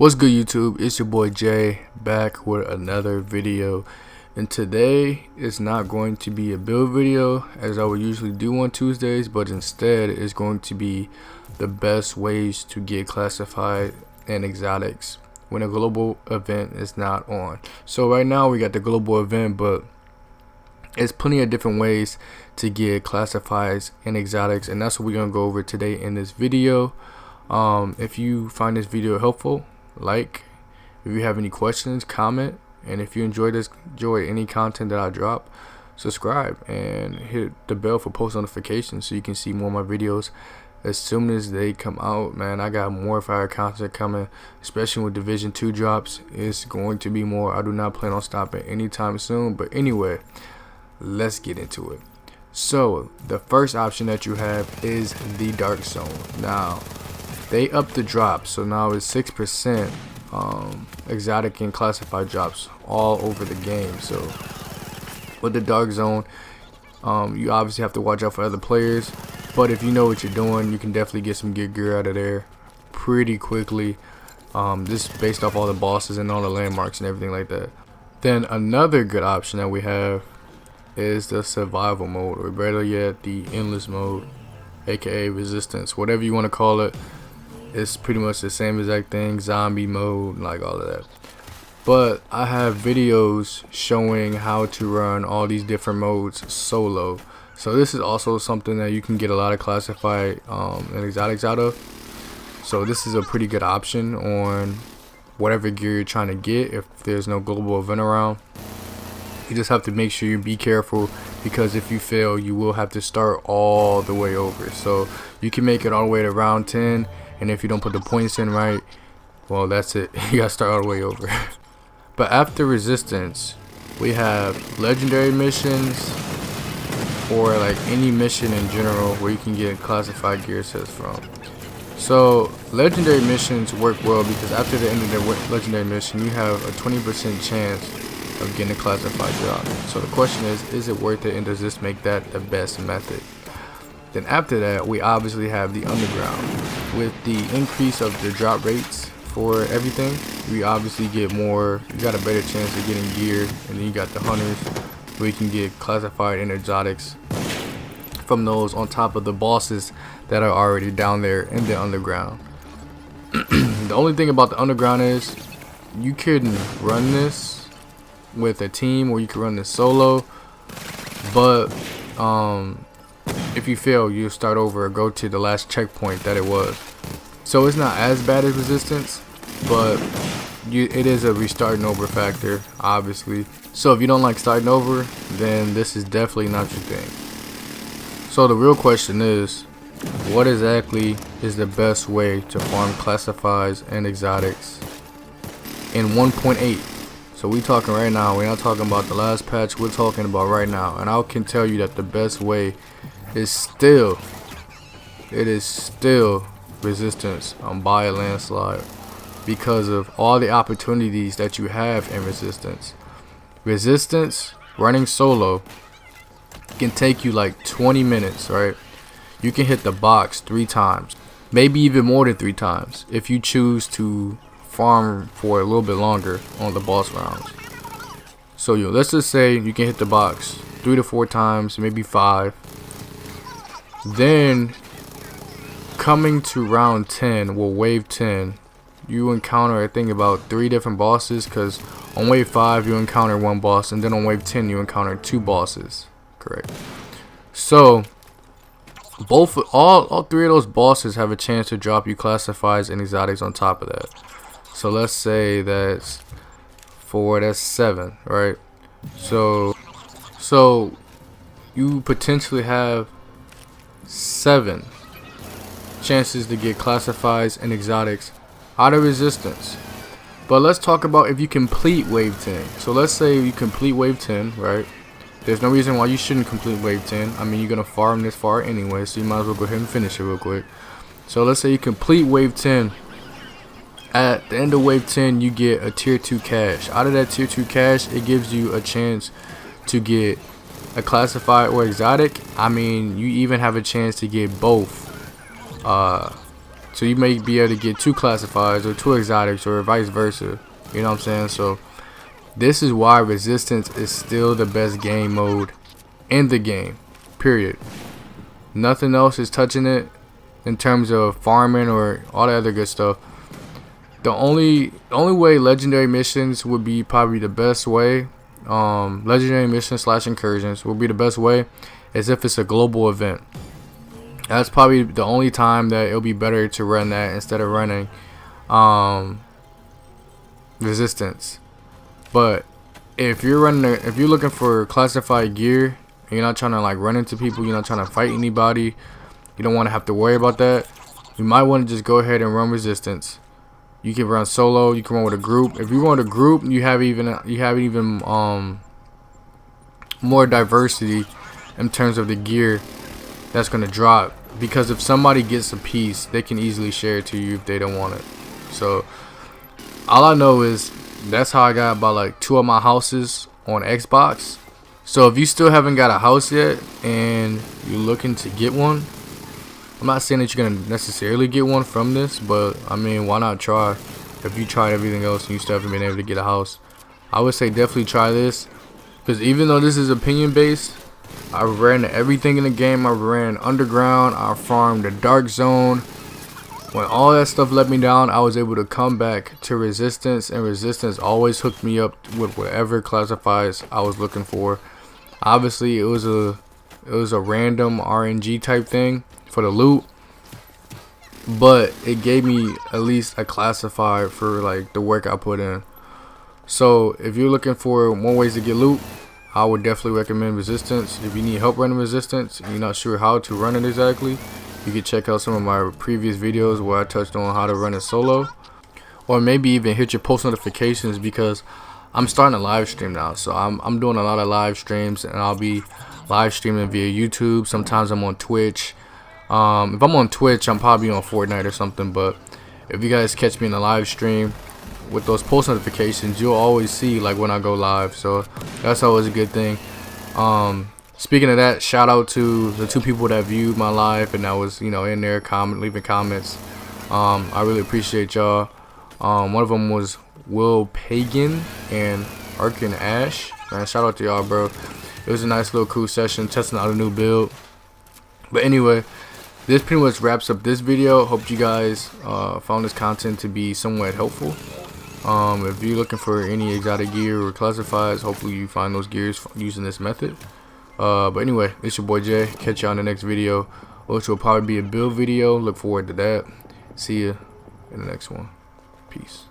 What's good, YouTube? It's your boy Jay back with another video, and today is not going to be a build video as I would usually do on Tuesdays, but instead it's going to be the best ways to get classified and exotics when a global event is not on. So right now we got the global event, but there's plenty of different ways to get classifieds and exotics, and that's what we're gonna go over today in this video. If you find this video helpful, like. If you have any questions, comment, and if you enjoy any content that I drop, subscribe and hit the bell for post notifications so you can see more of my videos as soon as they come out. Man, I got more fire content coming, especially with Division 2 drops. It's going to be more. I do not plan on stopping anytime soon, but anyway, let's get into it. So the first option that you have is the dark zone. Now they upped the drop, so now it's 6% exotic and classified drops all over the game. So with the dark zone, you obviously have to watch out for other players, but if you know what you're doing, you can definitely get some good gear out of there pretty quickly, just based off all the bosses and all the landmarks and everything like that. Then another good option that we have is the survival mode, or better yet, the endless mode, aka resistance, whatever you want to call it. It's pretty much the same exact thing, zombie mode, like all of that. But I have videos showing how to run all these different modes solo. So this is also something that you can get a lot of classified and exotics out of. So this is a pretty good option on whatever gear you're trying to get if there's no global event around. You just have to make sure you be careful, because if you fail, you will have to start all the way over. So you can make it all the way to round 10, and if you don't put the points in right, well, that's it. You gotta start all the way over. But after resistance, we have legendary missions, or like any mission in general where you can get classified gear sets from. So legendary missions work well because after the end of the legendary mission, you have a 20% chance of getting a classified drop. So the question is it worth it, and does this make that the best method? Then after that, we obviously have the underground. With the increase of the drop rates for everything, we obviously get more. You got a better chance of getting gear, and then you got the hunters where you can get classified and exotics from those on top of the bosses that are already down there in the underground. The only thing about the underground is you can run this with a team, or you can run this solo, but if you fail, you start over or go to the last checkpoint that it was. So it's not as bad as resistance, but it is a restarting over factor, obviously. So if you don't like starting over, then this is definitely not your thing. So the real question is, what exactly is the best way to farm classifieds and exotics in 1.8? So we talking right now. We're not talking about the last patch. We're talking about right now. And I can tell you that the best way is still resistance by a landslide, because of all the opportunities that you have in resistance. Resistance running solo can take you like 20 minutes, right? You can hit the box 3 times, maybe even more than 3 times if you choose to farm for a little bit longer on the boss rounds. So let's just say you can hit the box 3 to 4 times, maybe 5. Then coming to round 10, well, wave 10, you encounter, I think, about 3 different bosses, because on wave 5 you encounter 1 boss, and then on wave 10 you encounter 2 bosses. Correct. So all 3 of those bosses have a chance to drop you classifieds and exotics on top of that. So let's say that's 4, that's 7, right? So you potentially have 7 chances to get classifieds and exotics out of resistance. But let's talk about if you complete wave 10. So let's say you complete wave 10, right? There's no reason why you shouldn't complete wave 10. I mean, you're gonna farm this far anyway, so you might as well go ahead and finish it real quick. So let's say you complete wave 10. At the end of wave 10, you get a tier 2 cache. Out of that tier 2 cache, it gives you a chance to get a classified or exotic. I mean, you even have a chance to get both So you may be able to get 2 classifieds or 2 exotics or vice versa. You know what I'm saying? So this is why resistance is still the best game mode in the game. Period. Nothing else is touching it in terms of farming or all that other good stuff. The only way legendary missions would be probably the best way. Legendary missions / incursions will be the best way is if it's a global event. That's probably the only time that it'll be better to run that instead of running resistance. But if you're looking for classified gear and you're not trying to like run into people, you're not trying to fight anybody, you don't want to have to worry about that, you might want to just go ahead and run resistance. You can run solo, you can run with a group. If you run with a group, you have even more diversity in terms of the gear that's going to drop, because if somebody gets a piece, they can easily share it to you if they don't want it. So all I know is that's how I got about like 2 of my houses on Xbox. So if you still haven't got a house yet and you're looking to get one, I'm not saying that you're gonna necessarily get one from this, but I mean, why not try? If you tried everything else and you still haven't been able to get a house, I would say definitely try this, because even though this is opinion based, I ran everything in the game. I ran underground, I farmed the dark zone. When all that stuff let me down, I was able to come back to resistance, and resistance always hooked me up with whatever classifies I was looking for. Obviously it was a random RNG type thing for the loot, but it gave me at least a classified for like the work I put in. So if you're looking for more ways to get loot, I would definitely recommend resistance. If you need help running resistance and you're not sure how to run it exactly, you can check out some of my previous videos where I touched on how to run it solo, or maybe even hit your post notifications, because I'm starting a live stream now. So I'm doing a lot of live streams, and I'll be live streaming via YouTube. Sometimes I'm on Twitch. If I'm on Twitch, I'm probably on Fortnite or something. But if you guys catch me in the live stream with those post notifications, you'll always see like when I go live. So that's always a good thing. Speaking of that, shout out to the 2 people that viewed my live and that was, you know, in there leaving comments. I really appreciate y'all. One of them was Will Pagan and Arkin Ash. Man, shout out to y'all, bro. It was a nice little cool session testing out a new build. But anyway, this pretty much wraps up this video. Hope you guys found this content to be somewhat helpful. If you're looking for any exotic gear or classifieds, hopefully you find those gears using this method. But anyway, it's your boy Jay. Catch y'all in the next video, which will probably be a build video. Look forward to that. See ya in the next one. Peace.